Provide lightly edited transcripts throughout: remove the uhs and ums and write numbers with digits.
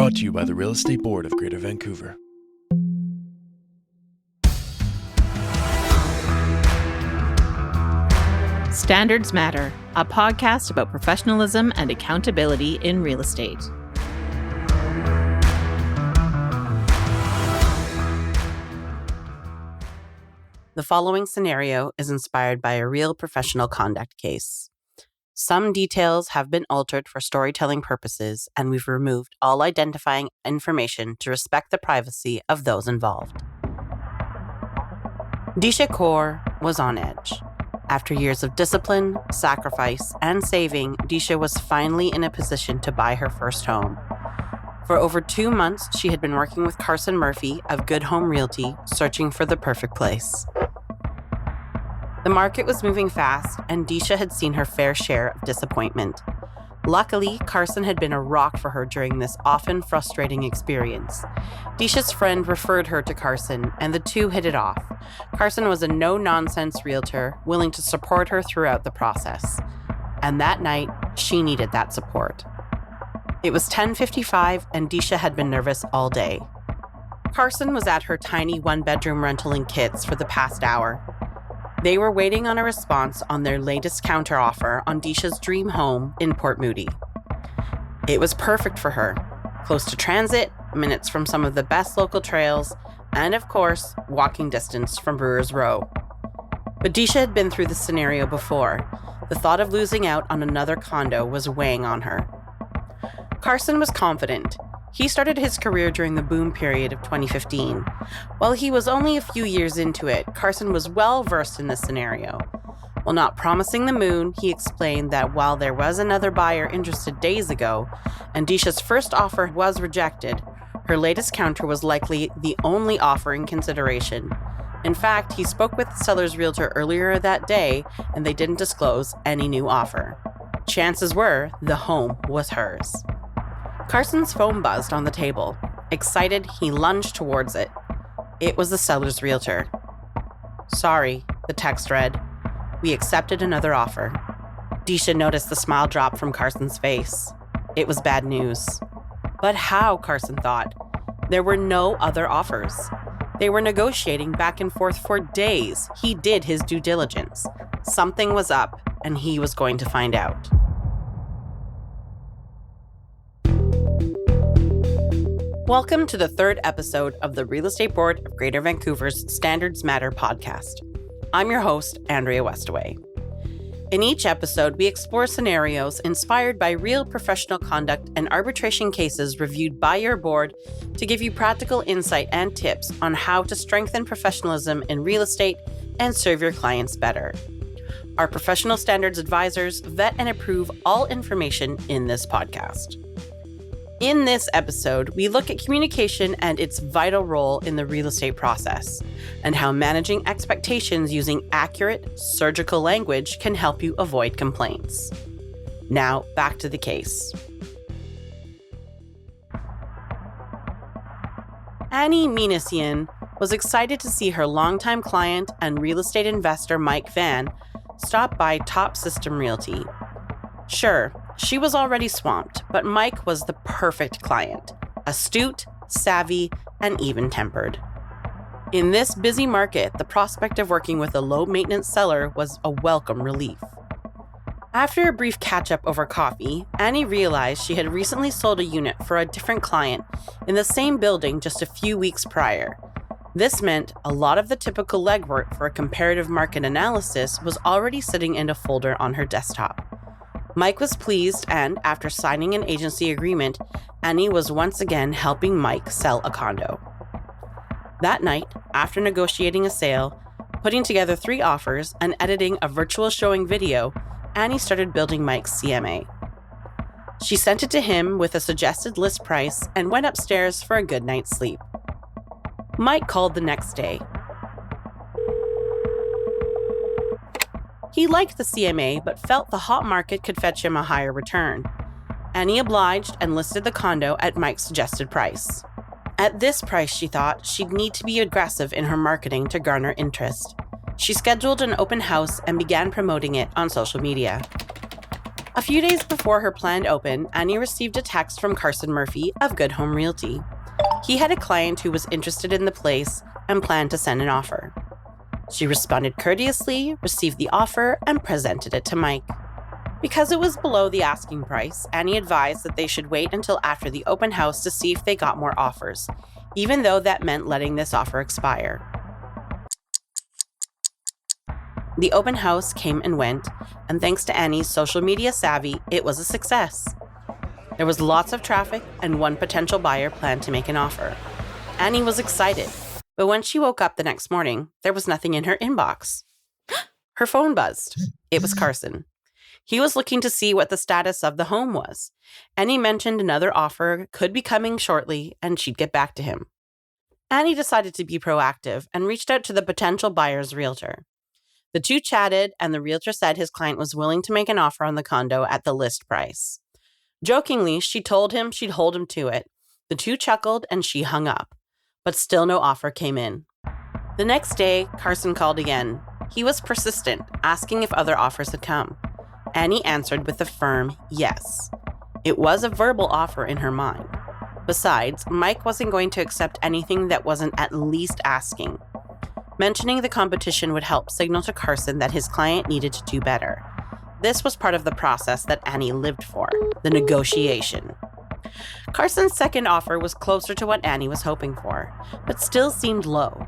Brought to you by the Real Estate Board of Greater Vancouver. Standards Matter, a podcast about professionalism and accountability in real estate. The following scenario is inspired by a real professional conduct case. Some details have been altered for storytelling purposes, and we've removed all identifying information to respect the privacy of those involved. Disha Kaur was on edge. After years of discipline, sacrifice, and saving, Disha was finally in a position to buy her first home. For over 2 months, she had been working with Carson Murphy of Good Home Realty, searching for the perfect place. The market was moving fast, and Disha had seen her fair share of disappointment. Luckily, Carson had been a rock for her during this often frustrating experience. Disha's friend referred her to Carson, and the two hit it off. Carson was a no-nonsense realtor, willing to support her throughout the process. And that night, she needed that support. It was 10:55, and Disha had been nervous all day. Carson was at her tiny one-bedroom rental in Kitts for the past hour. They were waiting on a response on their latest counteroffer on Disha's dream home in Port Moody. It was perfect for her. Close to transit, minutes from some of the best local trails, and of course, walking distance from Brewers Row. But Disha had been through this scenario before. The thought of losing out on another condo was weighing on her. Carson was confident. He started his career during the boom period of 2015. While he was only a few years into it, Carson was well versed in this scenario. While not promising the moon, he explained that while there was another buyer interested days ago, and Disha's first offer was rejected, her latest counter was likely the only offer in consideration. In fact, he spoke with the seller's realtor earlier that day, and they didn't disclose any new offer. Chances were the home was hers. Carson's phone buzzed on the table. Excited, he lunged towards it. It was the seller's realtor. "Sorry," the text read. "We accepted another offer." Disha noticed the smile drop from Carson's face. It was bad news. But how, Carson thought? There were no other offers. They were negotiating back and forth for days. He did his due diligence. Something was up, and he was going to find out. Welcome to the third episode of the Real Estate Board of Greater Vancouver's Standards Matter podcast. I'm your host, Andrea Westaway. In each episode, we explore scenarios inspired by real professional conduct and arbitration cases reviewed by your board to give you practical insight and tips on how to strengthen professionalism in real estate and serve your clients better. Our professional standards advisors vet and approve all information in this podcast. In this episode, we look at communication and its vital role in the real estate process, and how managing expectations using accurate, surgical language can help you avoid complaints. Now, back to the case. Annie Minasian was excited to see her longtime client and real estate investor Mike Van stop by Top System Realty. Sure, she was already swamped, but Mike was the perfect client. Astute, savvy, and even-tempered. In this busy market, the prospect of working with a low-maintenance seller was a welcome relief. After a brief catch-up over coffee, Annie realized she had recently sold a unit for a different client in the same building just a few weeks prior. This meant a lot of the typical legwork for a comparative market analysis was already sitting in a folder on her desktop. Mike was pleased, and after signing an agency agreement, Annie was once again helping Mike sell a condo. That night, after negotiating a sale, putting together 3 offers, and editing a virtual showing video, Annie started building Mike's CMA. She sent it to him with a suggested list price and went upstairs for a good night's sleep. Mike called the next day. He liked the CMA, but felt the hot market could fetch him a higher return. Annie obliged and listed the condo at Mike's suggested price. At this price, she thought, she'd need to be aggressive in her marketing to garner interest. She scheduled an open house and began promoting it on social media. A few days before her planned open, Annie received a text from Carson Murphy of Good Home Realty. He had a client who was interested in the place and planned to send an offer. She responded courteously, received the offer, and presented it to Mike. Because it was below the asking price, Annie advised that they should wait until after the open house to see if they got more offers, even though that meant letting this offer expire. The open house came and went, and thanks to Annie's social media savvy, it was a success. There was lots of traffic, and one potential buyer planned to make an offer. Annie was excited, but when she woke up the next morning, there was nothing in her inbox. Her phone buzzed. It was Carson. He was looking to see what the status of the home was. Annie mentioned another offer could be coming shortly, and she'd get back to him. Annie decided to be proactive and reached out to the potential buyer's realtor. The two chatted, and the realtor said his client was willing to make an offer on the condo at the list price. Jokingly, she told him she'd hold him to it. The two chuckled, and she hung up. But still no offer came in. The next day, Carson called again. He was persistent, asking if other offers had come. Annie answered with a firm yes. It was a verbal offer in her mind. Besides, Mike wasn't going to accept anything that wasn't at least asking. Mentioning the competition would help signal to Carson that his client needed to do better. This was part of the process that Annie lived for, the negotiation. Carson's second offer was closer to what Annie was hoping for, but still seemed low.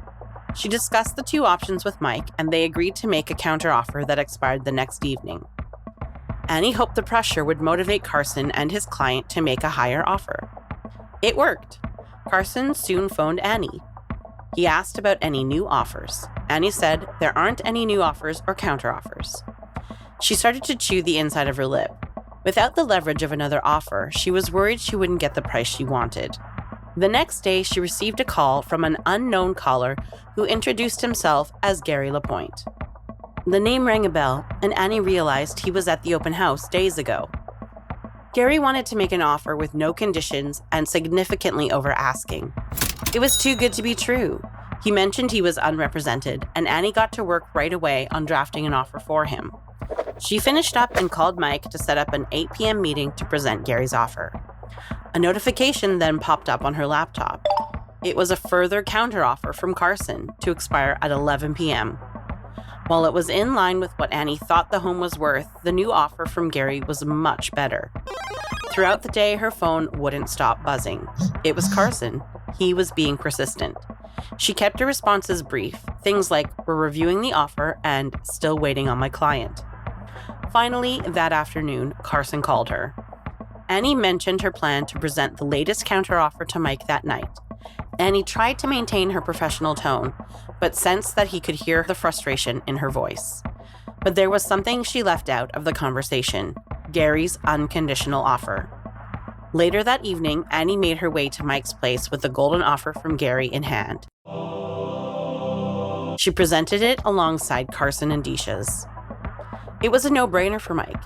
She discussed the two options with Mike, and they agreed to make a counteroffer that expired the next evening. Annie hoped the pressure would motivate Carson and his client to make a higher offer. It worked. Carson soon phoned Annie. He asked about any new offers. Annie said there aren't any new offers or counteroffers. She started to chew the inside of her lip. Without the leverage of another offer, she was worried she wouldn't get the price she wanted. The next day, she received a call from an unknown caller who introduced himself as Gary Lapointe. The name rang a bell, and Annie realized he was at the open house days ago. Gary wanted to make an offer with no conditions and significantly over asking. It was too good to be true. He mentioned he was unrepresented, and Annie got to work right away on drafting an offer for him. She finished up and called Mike to set up an 8 p.m. meeting to present Gary's offer. A notification then popped up on her laptop. It was a further counteroffer from Carson to expire at 11 p.m. While it was in line with what Annie thought the home was worth, the new offer from Gary was much better. Throughout the day, her phone wouldn't stop buzzing. It was Carson. He was being persistent. She kept her responses brief, things like, "We're reviewing the offer," and "Still waiting on my client." Finally, that afternoon, Carson called her. Annie mentioned her plan to present the latest counteroffer to Mike that night. Annie tried to maintain her professional tone, but sensed that he could hear the frustration in her voice. But there was something she left out of the conversation: Gary's unconditional offer. Later that evening, Annie made her way to Mike's place with the golden offer from Gary in hand. She presented it alongside Carson and Disha's. It was a no-brainer for Mike.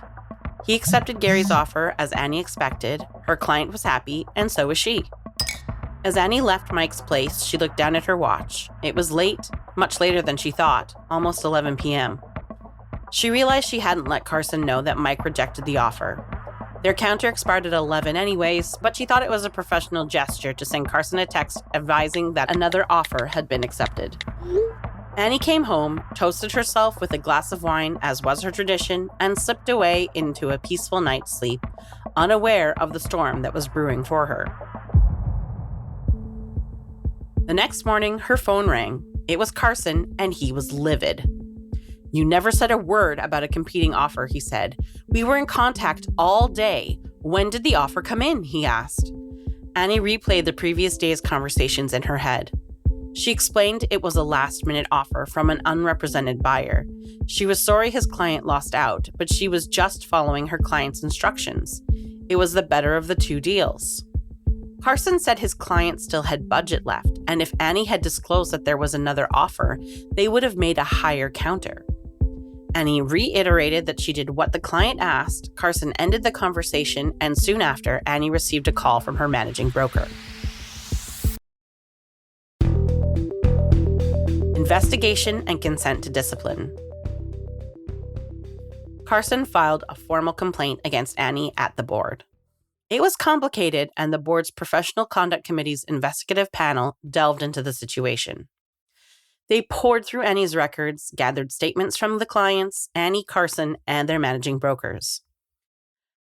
He accepted Gary's offer as Annie expected. Her client was happy, and so was she. As Annie left Mike's place, she looked down at her watch. It was late, much later than she thought, almost 11 p.m. She realized she hadn't let Carson know that Mike rejected the offer. Their counter expired at 11 anyways, but she thought it was a professional gesture to send Carson a text advising that another offer had been accepted. Annie came home, toasted herself with a glass of wine, as was her tradition, and slipped away into a peaceful night's sleep, unaware of the storm that was brewing for her. The next morning, her phone rang. It was Carson, and he was livid. "You never said a word about a competing offer," he said. "We were in contact all day. When did the offer come in?" he asked. Annie replayed the previous day's conversations in her head. She explained it was a last-minute offer from an unrepresented buyer. She was sorry his client lost out, but she was just following her client's instructions. It was the better of the two deals. Carson said his client still had budget left, and if Annie had disclosed that there was another offer, they would have made a higher counter. Annie reiterated that she did what the client asked. Carson ended the conversation, and soon after, Annie received a call from her managing broker. Investigation and consent to discipline. Carson filed a formal complaint against Annie at the board. It was complicated, and the board's Professional Conduct Committee's investigative panel delved into the situation. They poured through Annie's records, gathered statements from the clients, Annie, Carson, and their managing brokers.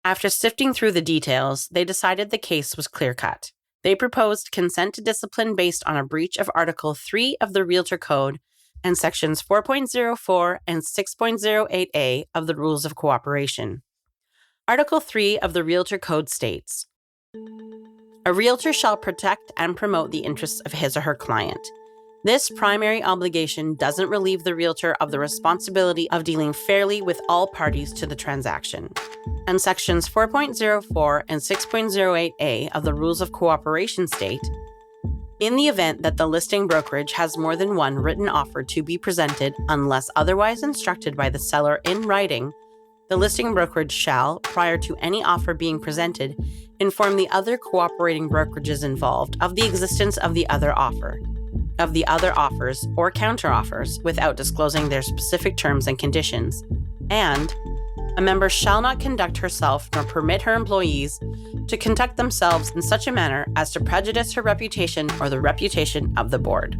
After sifting through the details, they decided the case was clear-cut. They proposed consent to discipline based on a breach of Article 3 of the Realtor Code and Sections 4.04 and 6.08a of the Rules of Cooperation. Article 3 of the Realtor Code states, "A realtor shall protect and promote the interests of his or her client. This primary obligation doesn't relieve the realtor of the responsibility of dealing fairly with all parties to the transaction." And Sections 4.04 and 6.08a of the Rules of Cooperation state, "In the event that the listing brokerage has more than one written offer to be presented, unless otherwise instructed by the seller in writing, the listing brokerage shall, prior to any offer being presented, inform the other cooperating brokerages involved of the existence of the other offer, of the other offers or counteroffers without disclosing their specific terms and conditions, and a member shall not conduct herself nor permit her employees to conduct themselves in such a manner as to prejudice her reputation or the reputation of the board."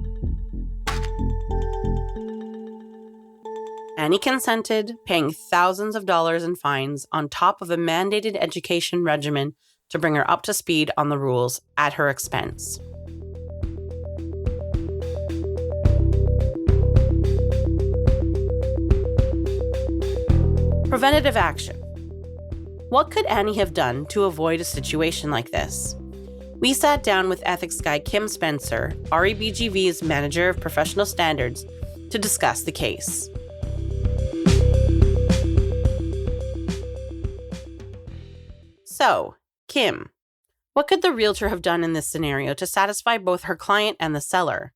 Annie consented, paying thousands of dollars in fines on top of a mandated education regimen to bring her up to speed on the rules at her expense. Preventative action. What could Annie have done to avoid a situation like this? We sat down with ethics guy Kim Spencer, REBGV's Manager of Professional Standards, to discuss the case. So, Kim, what could the realtor have done in this scenario to satisfy both her client and the seller?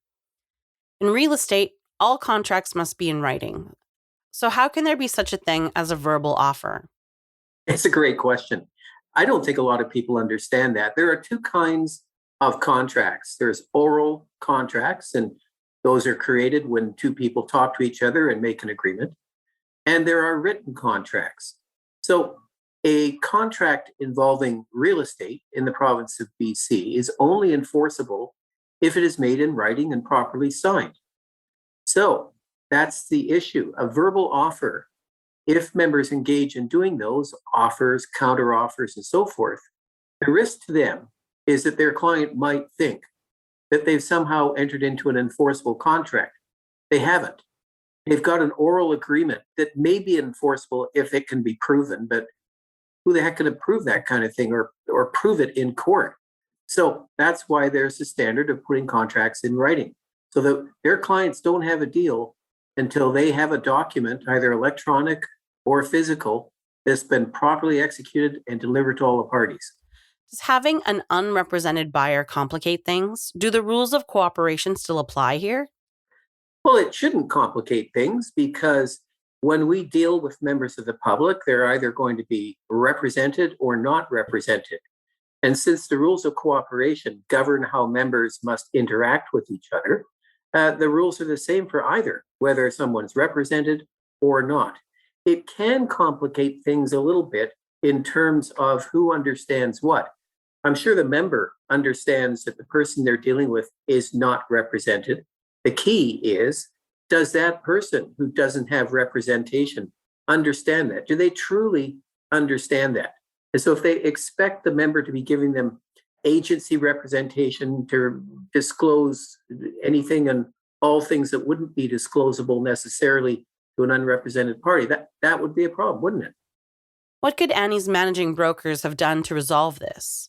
In real estate, all contracts must be in writing. So how can there be such a thing as a verbal offer? It's a great question. I don't think a lot of people understand that. There are two kinds of contracts. There's oral contracts, and those are created when two people talk to each other and make an agreement. And there are written contracts. So a contract involving real estate in the province of BC is only enforceable if it is made in writing and properly signed. So that's the issue. A verbal offer, if members engage in doing those offers, counter offers, and so forth, the risk to them is that their client might think that they've somehow entered into an enforceable contract. They haven't. They've got an oral agreement that may be enforceable if it can be proven, but who the heck can prove that kind of thing or prove it in court? So that's why there's a standard of putting contracts in writing, so that their clients don't have a deal until they have a document, either electronic or physical, that's been properly executed and delivered to all the parties. Does having an unrepresented buyer complicate things? Do the rules of cooperation still apply here? Well, it shouldn't complicate things, because when we deal with members of the public, they're either going to be represented or not represented. And since the rules of cooperation govern how members must interact with each other, the rules are the same for either, whether someone's represented or not. It can complicate things a little bit in terms of who understands what. I'm sure the member understands that the person they're dealing with is not represented. The key is, does that person who doesn't have representation understand that? Do they truly understand that? And so if they expect the member to be giving them agency representation to disclose anything and all things that wouldn't be disclosable necessarily to an unrepresented party, that would be a problem, wouldn't it? What could Annie's managing brokers have done to resolve this?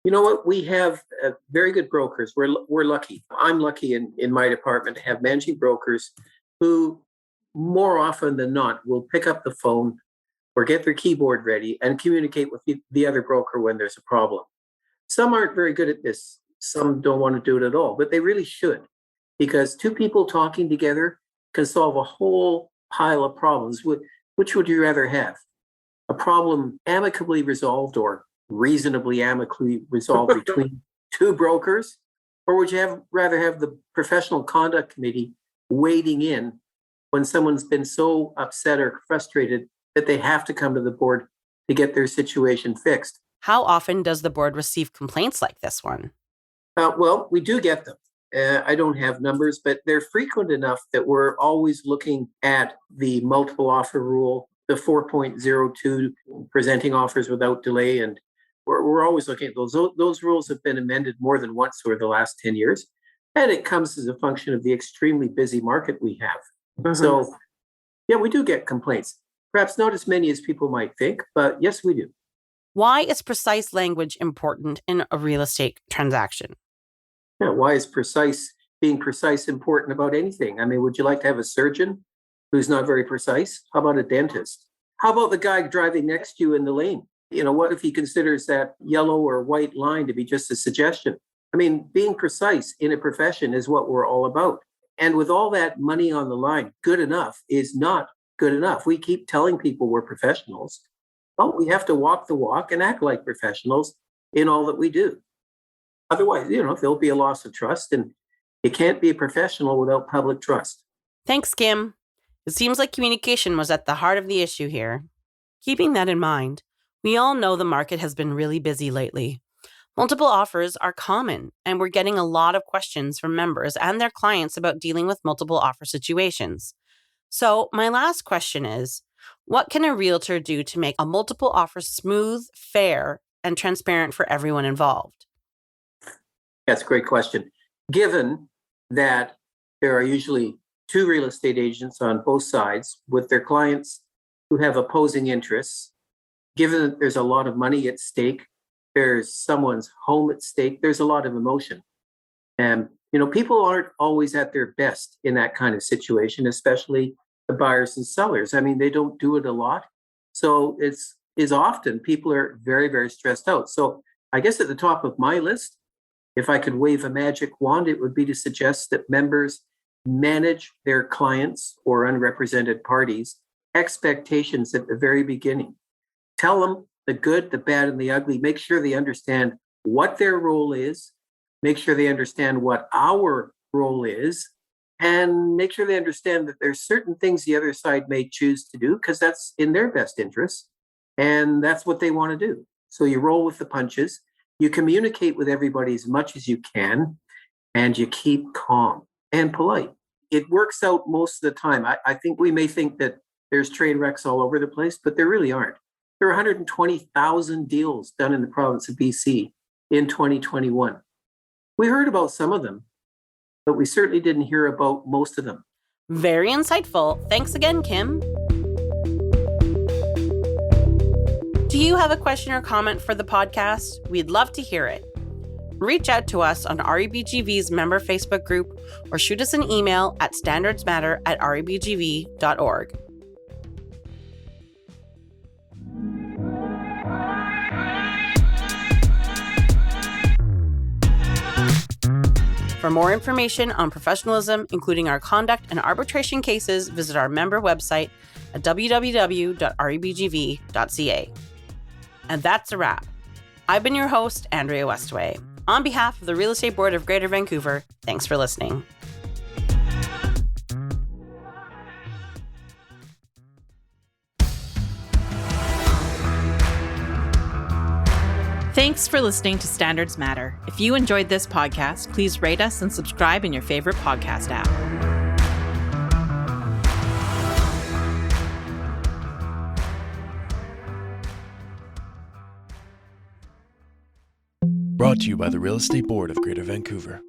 You know what? We have very good brokers. We're lucky. I'm lucky in my department to have managing brokers who, more often than not, will pick up the phone or get their keyboard ready and communicate with the other broker when there's a problem. Some aren't very good at this. Some don't want to do it at all, but they really should, because two people talking together can solve a whole pile of problems. Which would you rather have? A problem amicably resolved or reasonably amicably resolved between two brokers? Or would you rather have the Professional Conduct Committee wading in when someone's been so upset or frustrated that they have to come to the board to get their situation fixed. How often does the board receive complaints like this one? Well, we do get them. I don't have numbers, but they're frequent enough that we're always looking at the multiple offer rule, the 4.02, presenting offers without delay. And we're always looking at those. Those rules have been amended more than once over the last 10 years. And it comes as a function of the extremely busy market we have. Mm-hmm. So, yeah, we do get complaints. Perhaps not as many as people might think, but yes, we do. Why is precise language important in a real estate transaction? Yeah, why is being precise important about anything? I mean, would you like to have a surgeon who's not very precise? How about a dentist? How about the guy driving next to you in the lane? What if he considers that yellow or white line to be just a suggestion? I mean, being precise in a profession is what we're all about. And with all that money on the line, good enough is not good enough. We keep telling people we're professionals, but we have to walk the walk and act like professionals in all that we do. Otherwise, there'll be a loss of trust, and you can't be a professional without public trust. Thanks, Kim. It seems like communication was at the heart of the issue here. Keeping that in mind, we all know the market has been really busy lately. Multiple offers are common, and we're getting a lot of questions from members and their clients about dealing with multiple offer situations. So my last question is, what can a realtor do to make a multiple offer smooth, fair, and transparent for everyone involved? That's a great question. Given that there are usually two real estate agents on both sides with their clients who have opposing interests, given that there's a lot of money at stake, there's someone's home at stake, there's a lot of emotion. And, people aren't always at their best in that kind of situation, especially the buyers and sellers. I mean, they don't do it a lot. So it's often people are very, very stressed out. So I guess at the top of my list, if I could wave a magic wand, it would be to suggest that members manage their clients or unrepresented parties' expectations at the very beginning. Tell them the good, the bad, and the ugly. Make sure they understand what their role is. Make sure they understand what our role is. And make sure they understand that there's certain things the other side may choose to do because that's in their best interest. And that's what they want to do. So you roll with the punches. You communicate with everybody as much as you can, and you keep calm and polite. It works out most of the time. I think we may think that there's train wrecks all over the place, but there really aren't. There are 120,000 deals done in the province of BC in 2021. We heard about some of them, but we certainly didn't hear about most of them. Very insightful. Thanks again, Kim. Do you have a question or comment for the podcast? We'd love to hear it. Reach out to us on REBGV's member Facebook group or shoot us an email at standardsmatter@rebgv.org. For more information on professionalism, including our conduct and arbitration cases, visit our member website at www.rebgv.ca. And that's a wrap. I've been your host, Andrea Westway. On behalf of the Real Estate Board of Greater Vancouver, thanks for listening. Thanks for listening to Standards Matter. If you enjoyed this podcast, please rate us and subscribe in your favorite podcast app. Brought to you by the Real Estate Board of Greater Vancouver.